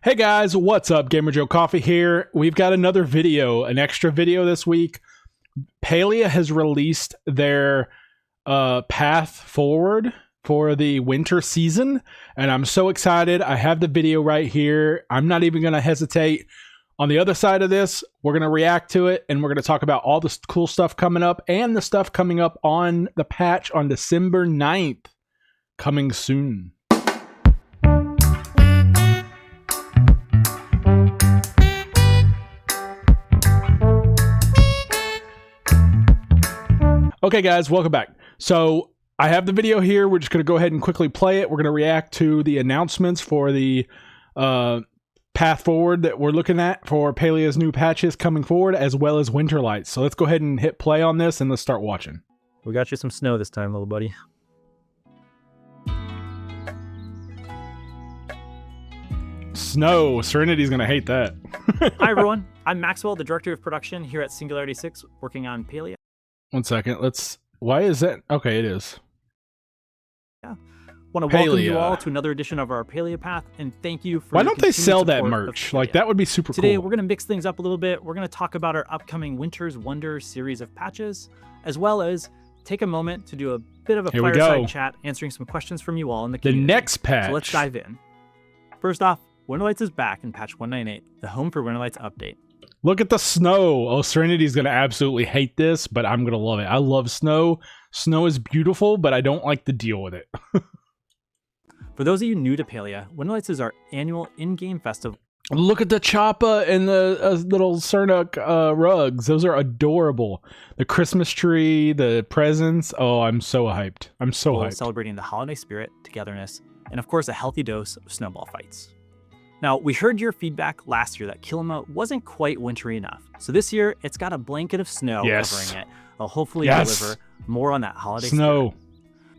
Hey guys, what's up? Gamer Joe Coffee here. We've got another video, an extra video this week. Palia has released their path forward for the winter season, and I'm so excited. I have the video right here. I'm not even going to hesitate. On the other side of this, we're going to react to it, and we're going to talk about all the cool stuff coming up and the stuff coming up on the patch on December 9th. Coming soon. Okay, guys, welcome back. So I have the video here. We're just going to go ahead and quickly play it. We're going to react to the announcements for the path forward that we're looking at for Palia's new patches coming forward, as well as winter lights. So let's go ahead and hit play on this and let's start watching. We got you some snow this time, little buddy. Snow. Serenity's going to hate that. Hi, everyone. I'm Maxwell, the Director of Production here at Singularity 6, working on Palia. 1 second. Why is that? Okay, it is. Yeah. Want to welcome you all to another edition of our Palia Path, and thank you for. Why don't they sell that merch? Like, that would be super cool. Today, we're going to mix things up a little bit. We're going to talk about our upcoming Winter's Wonder series of patches, as well as take a moment to do a bit of a fireside chat, answering some questions from you all in the community. The next patch. So let's dive in. First off, Winterlights is back in patch 198, the home for Winterlights update. Look at the snow. Oh, Serenity's going to absolutely hate this, but I'm going to love it. I love snow. Snow is beautiful, but I don't like to deal with it. For those of you new to Palia, Winterlights is our annual in-game festival. Look at the Choppa and the little Cernuk rugs. Those are adorable. The Christmas tree, the presents. Oh, I'm so hyped. I'm so hyped. Celebrating the holiday spirit, togetherness, and of course a healthy dose of snowball fights. Now, we heard your feedback last year that Kilima wasn't quite wintry enough. So this year, it's got a blanket of snow covering it. They'll hopefully deliver more on that holiday spirit.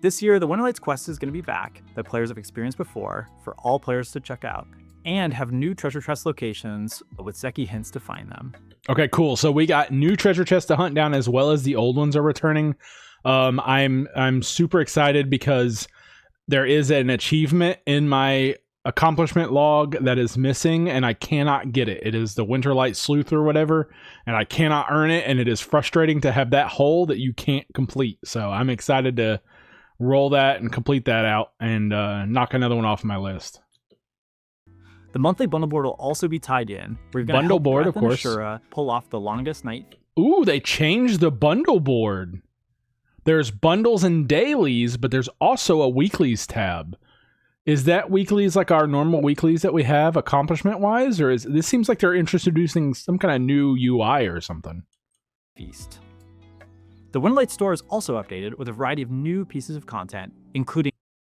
This year, the Winterlights quest is going to be back, that players have experienced before, for all players to check out, and have new treasure chest locations with Zeki hints to find them. Okay, cool. So we got new treasure chests to hunt down, as well as the old ones are returning. I'm super excited because there is an achievement in my accomplishment log that is missing, and I cannot get it. It is the Winterlight Sleuth or whatever, and I cannot earn it, and it is frustrating to have that hole that you can't complete. So I'm excited to roll that and complete that out and knock another one off my list. The monthly bundle board will also be tied in. We're going to bundle board, of course. Ashura pull off the longest night. Ooh, they changed the bundle board. There's bundles and dailies, but there's also a weeklies tab. Is that weeklies like our normal weeklies that we have accomplishment-wise, or is this seems like they're introducing some kind of new UI or something? Feast. The Winterlight store is also updated with a variety of new pieces of content, including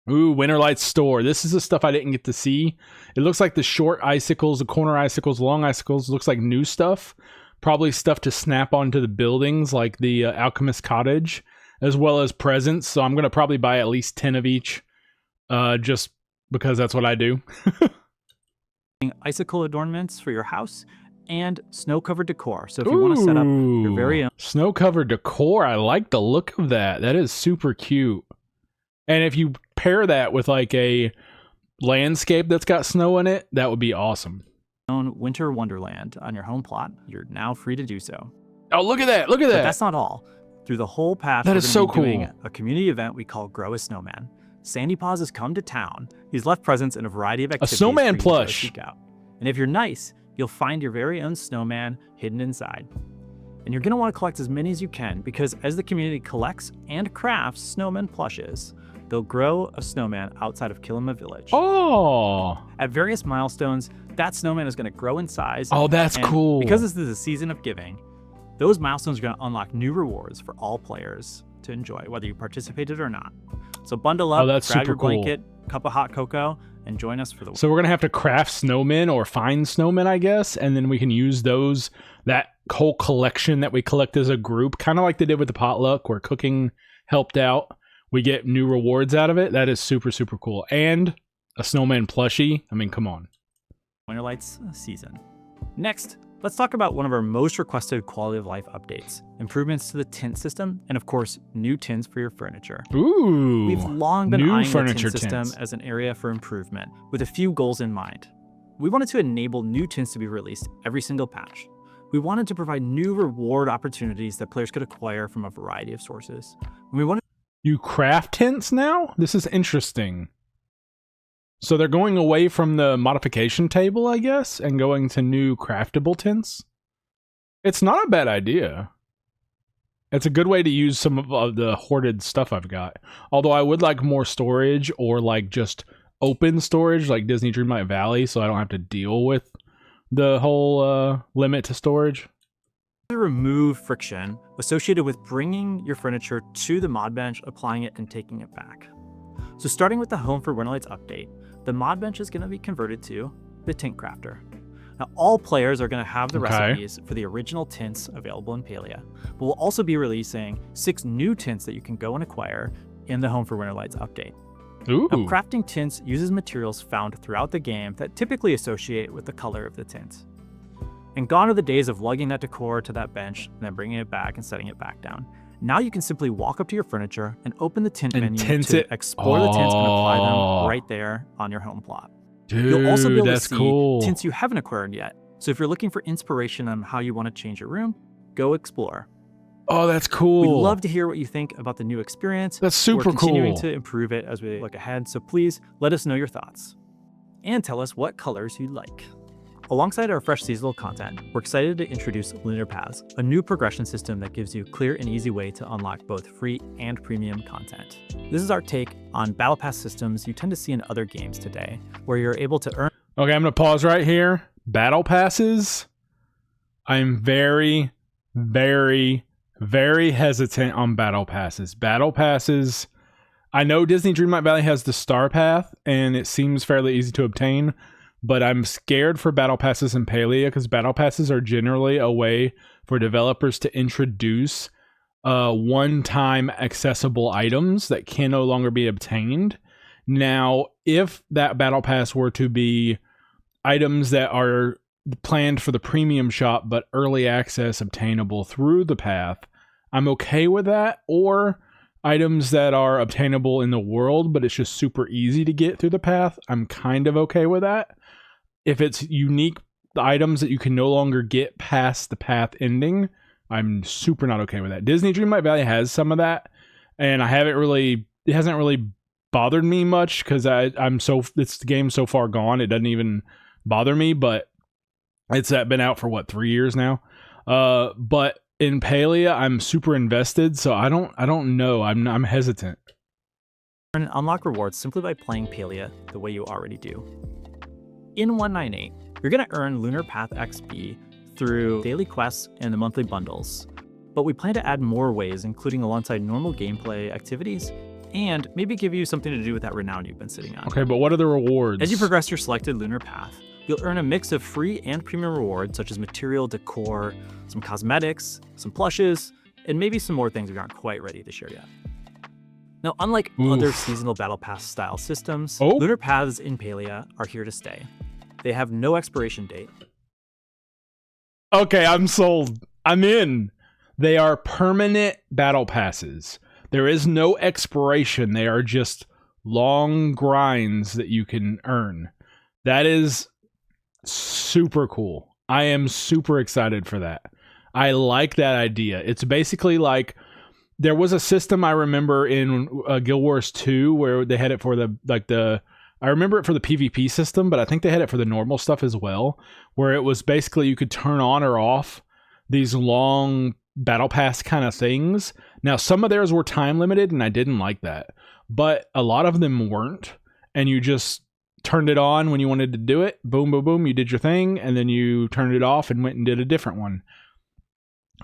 Winterlight store. This is the stuff I didn't get to see. It looks like the short icicles, the corner icicles, long icicles. Looks like new stuff. Probably stuff to snap onto the buildings, like the Alchemist Cottage, as well as presents. So I'm gonna probably buy at least 10 of each, just because that's what I do. Icicle adornments for your house and snow-covered decor. So if you want to set up your very own snow-covered decor, I like the look of that. That is super cute. And if you pair that with like a landscape that's got snow in it, that would be awesome. Own winter wonderland on your home plot, you're now free to do so. Oh, look at that. Look at that. But that's not all. Through the whole path, that is so cool. Doing a community event we call Grow a Snowman. Sandy Paws has come to town. He's left presents in a variety of activities. A snowman plush. Seek out. And if you're nice, you'll find your very own snowman hidden inside. And you're going to want to collect as many as you can, because as the community collects and crafts snowman plushes, they'll grow a snowman outside of Kilima Village. Oh! At various milestones, that snowman is going to grow in size. Oh, that's cool. Because this is a season of giving, those milestones are going to unlock new rewards for all players to enjoy, whether you participated or not. So bundle up, grab your blanket, cup of hot cocoa, and join us for the week. So we're going to have to craft snowmen or find snowmen, I guess, and then we can use that whole collection that we collect as a group, kind of like they did with the potluck where cooking helped out. We get new rewards out of it. That is super, super cool. And a snowman plushie. I mean, come on. Winterlights season. Next, let's talk about one of our most requested quality of life updates, improvements to the Tint system, and of course, new tints for your furniture. Ooh, we've long been eyeing the Tint system as an area for improvement, with a few goals in mind. We wanted to enable new tints to be released every single patch. We wanted to provide new reward opportunities that players could acquire from a variety of sources. You craft tints now? This is interesting. So they're going away from the modification table, I guess, and going to new craftable tints? It's not a bad idea. It's a good way to use some of the hoarded stuff I've got. Although I would like more storage, or like just open storage like Disney Dreamlight Valley, so I don't have to deal with the whole limit to storage. To remove friction associated with bringing your furniture to the mod bench, applying it, and taking it back. So starting with the Home for Winter Lights update, the mod bench is going to be converted to the Tint Crafter. Now, all players are going to have the recipes for the original tints available in Palia, but we'll also be releasing 6 new tints that you can go and acquire in the Home for Winter Lights update. Ooh. Now, crafting tints uses materials found throughout the game that typically associate with the color of the tint. And gone are the days of lugging that decor to that bench and then bringing it back and setting it back down. Now you can simply walk up to your furniture and open the tint menu to explore the tints and apply them right there on your home plot. Dude, you'll also be able to see cool. tints you haven't acquired yet. So if you're looking for inspiration on how you want to change your room, go explore. Oh, that's cool. We'd love to hear what you think about the new experience. That's super cool. We're continuing to improve it as we look ahead, so please let us know your thoughts. And tell us what colors you like. Alongside our fresh seasonal content, we're excited to introduce Lunar Paths, a new progression system that gives you a clear and easy way to unlock both free and premium content. This is our take on Battle Pass systems you tend to see in other games today, where you're able to earn... Okay, I'm going to pause right here. Battle Passes. I'm very, very, very hesitant on Battle Passes. Battle Passes... I know Disney Dreamlight Valley has the Star Path, and it seems fairly easy to obtain, but I'm scared for Battle Passes in Palia, because Battle Passes are generally a way for developers to introduce one-time accessible items that can no longer be obtained. Now, if that Battle Pass were to be items that are planned for the premium shop, but early access obtainable through the path, I'm okay with that. Or items that are obtainable in the world, but it's just super easy to get through the path, I'm kind of okay with that. If it's unique items that you can no longer get past the path ending, I'm super not okay with that. Disney Dreamlight Valley has some of that, and it hasn't really bothered me much, because it's the game so far gone, it doesn't even bother me, but it's been out for 3 years now. But in Palia, I'm super invested, so I don't know. I'm hesitant. And unlock rewards simply by playing Palia the way you already do. In 198, you're going to earn Lunar Path XP through daily quests and the monthly bundles, but we plan to add more ways, including alongside normal gameplay activities, and maybe give you something to do with that renown you've been sitting on. Okay, but what are the rewards? As you progress your selected Lunar Path, you'll earn a mix of free and premium rewards, such as material, decor, some cosmetics, some plushes, and maybe some more things we aren't quite ready to share yet. Now, unlike other seasonal Battle Pass style systems, Lunar Paths in Palia are here to stay. They have no expiration date. Okay, I'm sold. I'm in. They are permanent Battle Passes. There is no expiration. They are just long grinds that you can earn. That is super cool. I am super excited for that. I like that idea. It's basically like, there was a system I remember in Guild Wars 2 where they had it for I remember it for the PvP system, but I think they had it for the normal stuff as well, where it was basically you could turn on or off these long battle pass kind of things. Now, some of theirs were time limited, and I didn't like that, but a lot of them weren't, and you just turned it on when you wanted to do it. Boom, boom, boom. You did your thing, and then you turned it off and went and did a different one.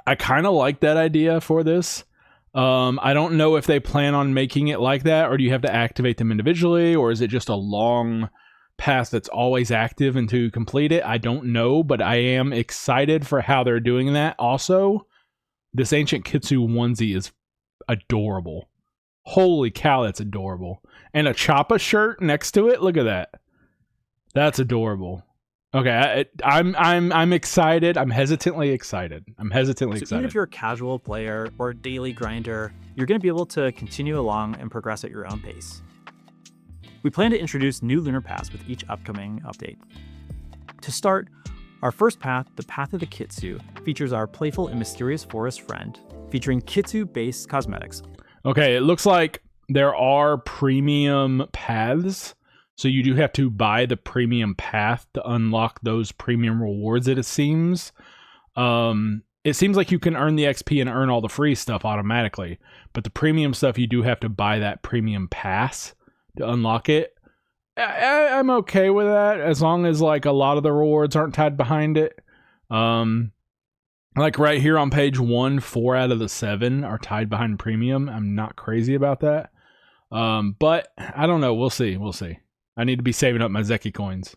I kind of like that idea for this. I don't know if they plan on making it like that, or do you have to activate them individually, or is it just a long path that's always active and to complete it? I don't know, but I am excited for how they're doing that. Also, this Ancient Kitsu onesie is adorable. Holy cow, that's adorable. And a Choppa shirt next to it. Look at that. That's adorable. Okay, I'm excited. I'm hesitantly excited. Even if you're a casual player or a daily grinder, you're going to be able to continue along and progress at your own pace. We plan to introduce new Lunar Paths with each upcoming update. To start, our first path, the Path of the Kitsu, features our playful and mysterious forest friend, featuring Kitsu-based cosmetics. Okay, it looks like there are premium paths, so you do have to buy the premium path to unlock those premium rewards, it seems. It seems like you can earn the XP and earn all the free stuff automatically, but the premium stuff, you do have to buy that premium pass to unlock it. I'm okay with that as long as like a lot of the rewards aren't tied behind it. Like right here on page 1, 4 out of the 7 are tied behind premium. I'm not crazy about that. But I don't know. We'll see. I need to be saving up my Zeki coins.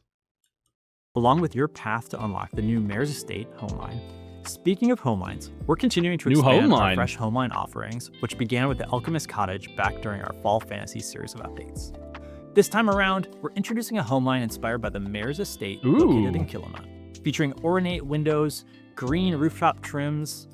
Along with your path to unlock the new Mayor's Estate homeline. Speaking of homelines, we're continuing to expand our fresh homeline offerings, which began with the Alchemist Cottage back during our Fall Fantasy series of updates. This time around, we're introducing a homeline inspired by the Mayor's Estate located in Killamutt, featuring ornate windows, green rooftop trims,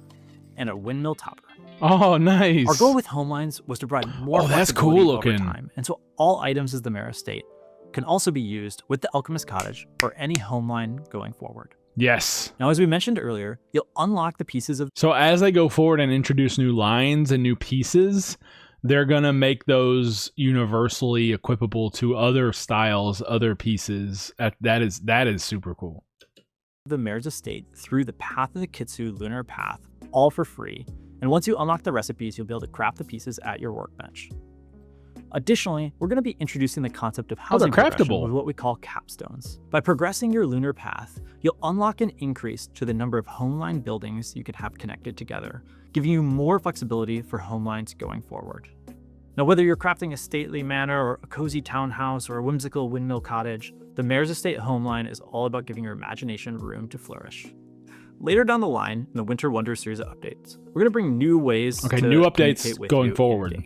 and a windmill topper. Oh, nice. Our goal with homelines was to provide more flexibility over time, and so all items as the Mayor's Estate can also be used with the Alchemist Cottage or any homeline going forward. Yes. Now, as we mentioned earlier, you'll unlock the pieces of... So as they go forward and introduce new lines and new pieces, they're going to make those universally equipable to other styles, other pieces. That is super cool. The Mayor's Estate through the Path of the Kitsu Lunar Path, all for free. And once you unlock the recipes, you'll be able to craft the pieces at your workbench. Additionally, we're going to be introducing the concept of housing progression with what we call capstones. By progressing your lunar path, you'll unlock an increase to the number of homeline buildings you could have connected together, giving you more flexibility for homelines going forward. Now, whether you're crafting a stately manor or a cozy townhouse or a whimsical windmill cottage, the Mayor's Estate homeline is all about giving your imagination room to flourish. Later down the line, in the Winter Wonder series of updates, we're going to bring new ways to new updates with going forward.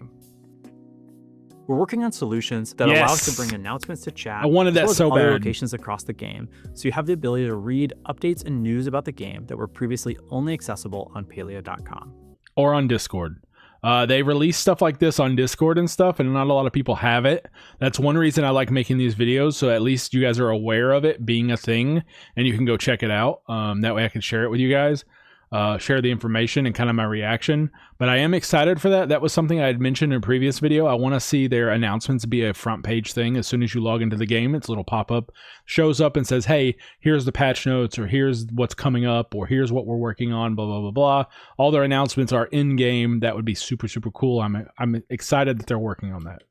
We're working on solutions that allow us to bring announcements to chat. I wanted that so other bad. Locations across the game, so you have the ability to read updates and news about the game that were previously only accessible on Palia.com. Or on Discord. They release stuff like this on Discord and stuff, and not a lot of people have it. That's one reason I like making these videos, so at least you guys are aware of it being a thing, and you can go check it out. That way I can share it with you guys. Share the information and kind of my reaction. But I am excited for that. That was something I had mentioned in a previous video. I want to see their announcements be a front page thing. As soon as you log into the game, it's a little pop-up, shows up and says, hey, here's the patch notes, or here's what's coming up, or here's what we're working on, blah, blah, blah, blah. All their announcements are in-game. That would be super, super cool. I'm excited that they're working on that.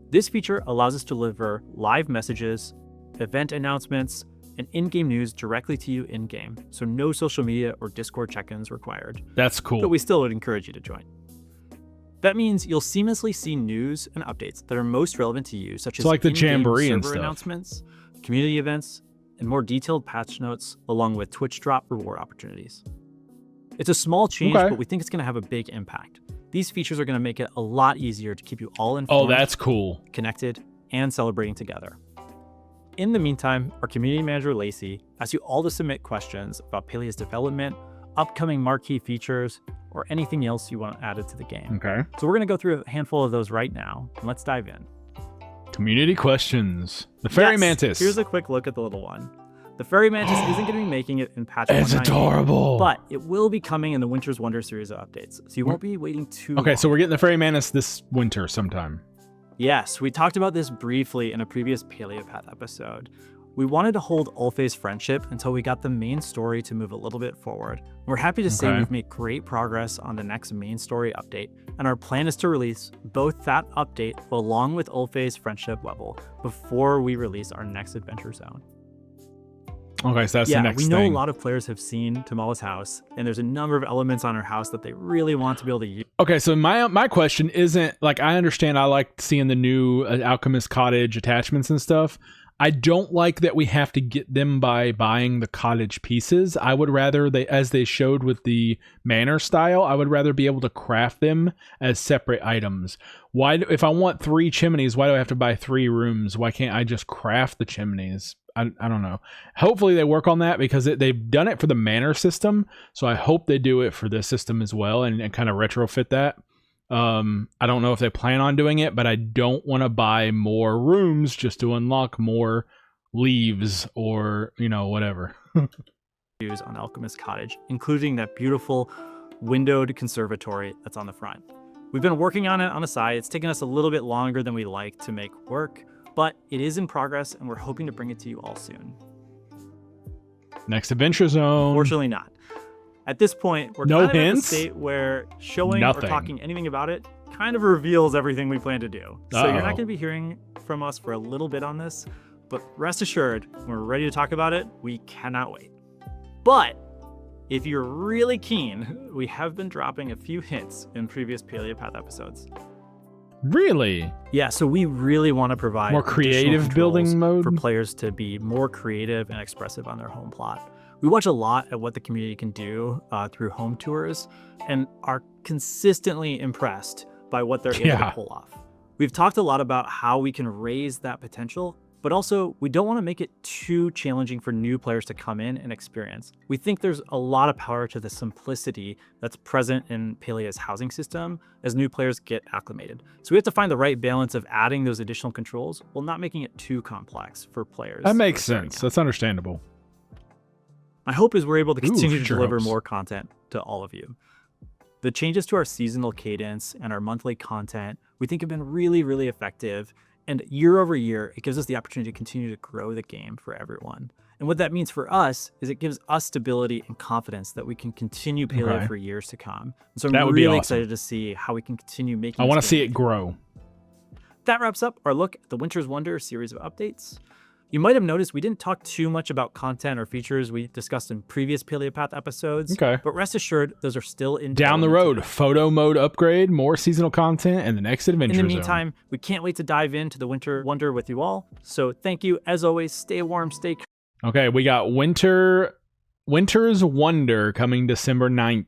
This feature allows us to deliver live messages, event announcements, and in-game news directly to you in-game, so no social media or Discord check-ins required. That's cool. But we still would encourage you to join. That means you'll seamlessly see news and updates that are most relevant to you, such as like the Jamboree and server stuff, announcements, community events, and more detailed patch notes, along with Twitch drop reward opportunities. It's a small change, but we think it's going to have a big impact. These features are going to make it a lot easier to keep you all informed, that's cool, connected, and celebrating together. In the meantime, our community manager, Lacey, asks you all to submit questions about Palia's development, upcoming marquee features, or anything else you want added to the game. Okay. So we're going to go through a handful of those right now, and let's dive in. Community questions. The Fairy Mantis. Here's a quick look at the little one. The Fairy Mantis isn't going to be making it in patch 198. It's adorable. But it will be coming in the Winter's Wonder series of updates, so you won't be waiting too long. So we're getting the Fairy Mantis this winter sometime. Yes, we talked about this briefly in a previous Palia Path episode. We wanted to hold Ulfe's friendship until we got the main story to move a little bit forward. We're happy to say we've made great progress on the next main story update, and our plan is to release both that update along with Ulfe's friendship level before we release our next adventure zone. Okay, so that's the next thing. thing. We know a lot of players have seen Tamala's house, and there's a number of elements on her house that they really want to be able to use. Okay, so my question isn't, like, I understand I like seeing the new Alchemist Cottage attachments and stuff. I don't like that we have to get them by buying the cottage pieces. I would rather, as they showed with the manor style, I would rather be able to craft them as separate items. If I want 3 chimneys, why do I have to buy 3 rooms? Why can't I just craft the chimneys? I don't know. Hopefully they work on that, because they've done it for the manor system. So I hope they do it for this system as well and kind of retrofit that. I don't know if they plan on doing it, but I don't want to buy more rooms just to unlock more leaves or, you know, whatever. On Alchemist Cottage, including that beautiful windowed conservatory that's on the front. We've been working on it on the side. It's taken us a little bit longer than we like to make work, but it is in progress and we're hoping to bring it to you all soon. Next adventure zone. Fortunately not. At this point, we're no kind of hints? at the state where showing Nothing. or talking anything about it kind of reveals everything we plan to do. So you're not going to be hearing from us for a little bit on this, but rest assured, when we're ready to talk about it, we cannot wait. But if you're really keen, we have been dropping a few hints in previous Palia Path episodes. Really? Yeah, so we really want to provide more creative building mode for players to be more creative and expressive on their home plot. We watch a lot at what the community can do through home tours and are consistently impressed by what they're able to pull off. We've talked a lot about how we can raise that potential, but also we don't want to make it too challenging for new players to come in and experience. We think there's a lot of power to the simplicity that's present in Palia's housing system as new players get acclimated. So we have to find the right balance of adding those additional controls while not making it too complex for players. That makes sense. That's understandable. My hope is we're able to continue to deliver more content to all of you. The changes to our seasonal cadence and our monthly content we think have been really, really effective. And year over year, it gives us the opportunity to continue to grow the game for everyone. And what that means for us is it gives us stability and confidence that we can continue Palia for years to come. So I'm really excited to see how we can continue making I want to see it grow. That wraps up our look at the Winter's Wonder series of updates. You might have noticed we didn't talk too much about content or features we discussed in previous Palia Path episodes. But rest assured, those are still in down the road. Photo mode upgrade, more seasonal content, and the next adventure zone. In the meantime, we can't wait to dive into the Winter Wonder with you all. So thank you, as always. Stay warm, stay. Okay, we got Winter's Wonder coming December 9th.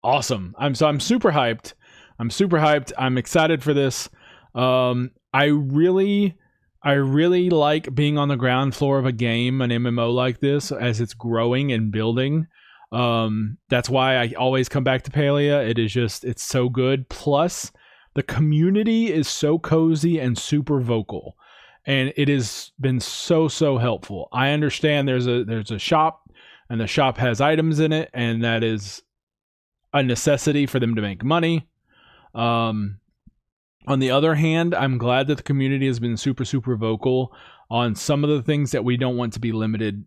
Awesome. I'm super hyped. I'm excited for this. I really like being on the ground floor of a game, an MMO like this, as it's growing and building. That's why I always come back to Palia. It's so good. Plus, the community is so cozy and super vocal, and it has been so helpful. I understand there's a shop, and the shop has items in it, and that is a necessity for them to make money. On the other hand, I'm glad that the community has been super vocal on some of the things that we don't want to be limited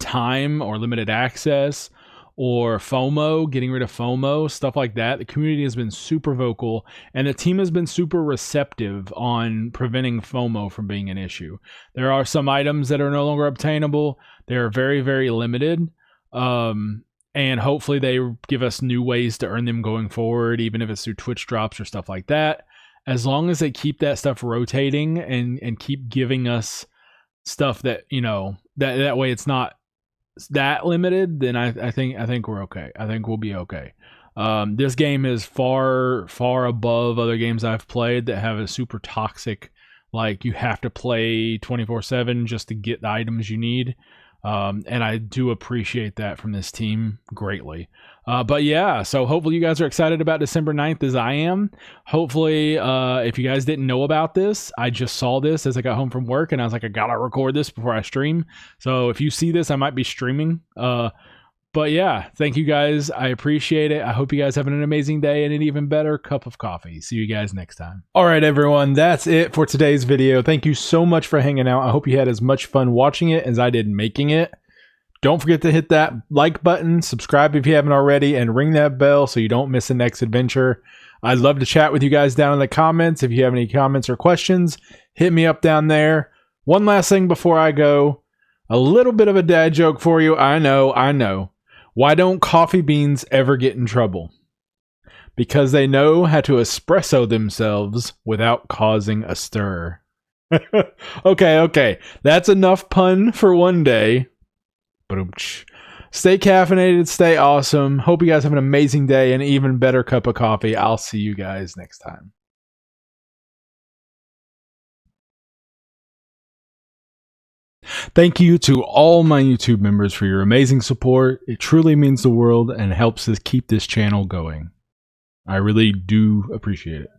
time or limited access or FOMO, getting rid of FOMO, stuff like that. The community has been super vocal and the team has been super receptive on preventing FOMO from being an issue. There are some items that are no longer obtainable. They're very limited. And hopefully they give us new ways to earn them going forward, even if it's through Twitch drops or stuff like that. As long as they keep that stuff rotating and keep giving us stuff that, you know, that way it's not that limited, then I think we're okay. I think we'll be okay. This game is far above other games I've played that have a super toxic, like you have to play 24/7 just to get the items you need. And I do appreciate that from this team greatly. But yeah, so hopefully you guys are excited about December 9th as I am. Hopefully, if you guys didn't know about this, I just saw this as I got home from work and I was like, I gotta record this before I stream. So if you see this, I might be streaming. But yeah, thank you guys. I appreciate it. I hope you guys have an amazing day and an even better cup of coffee. See you guys next time. All right, everyone. That's it for today's video. Thank you so much for hanging out. I hope you had as much fun watching it as I did making it. Don't forget to hit that like button, subscribe if you haven't already, and ring that bell so you don't miss the next adventure. I'd love to chat with you guys down in the comments. If you have any comments or questions, hit me up down there. One last thing before I go. A little bit of a dad joke for you. I know. Why don't coffee beans ever get in trouble? Because they know how to espresso themselves without causing a stir. Okay. That's enough pun for one day. Stay caffeinated, stay awesome. Hope you guys have an amazing day and an even better cup of coffee. I'll see you guys next time. Thank you to all my YouTube members for your amazing support. It truly means the world and helps us keep this channel going. I really do appreciate it.